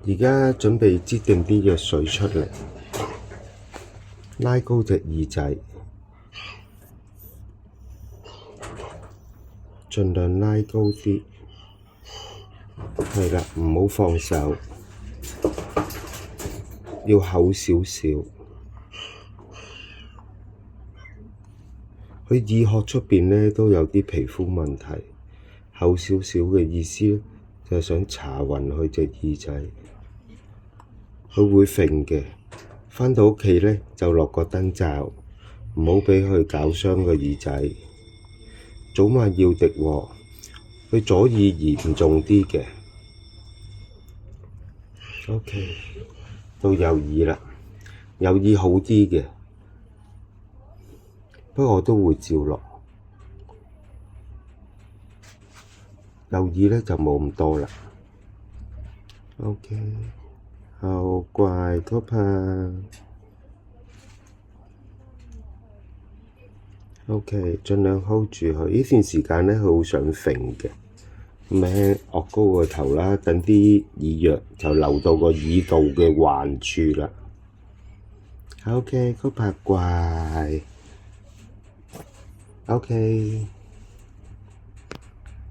而家準備擠定啲藥水出嚟，拉高隻耳仔，盡量拉高啲，係啦，唔好放手，要厚少少。佢耳殼出邊咧都有啲皮膚問題，厚少少嘅意思咧就係想搽勻佢隻耳仔。佢會揈嘅，返到屋企咧就落個燈罩，唔好畀佢搞傷個耳仔。早晚要滴喎，佢左耳嚴重啲嘅。OK， 到右耳啦，右耳好啲嘅，不過我都會照落。右耳咧就冇咁多啦。OK。好乖，Copa。OK， 盡量 hold 住佢。呢段時間咧，佢好想揈嘅，咁輕惡高個頭啦，等啲耳藥就流到個耳道嘅患處啦。OK，Copa 乖。OK。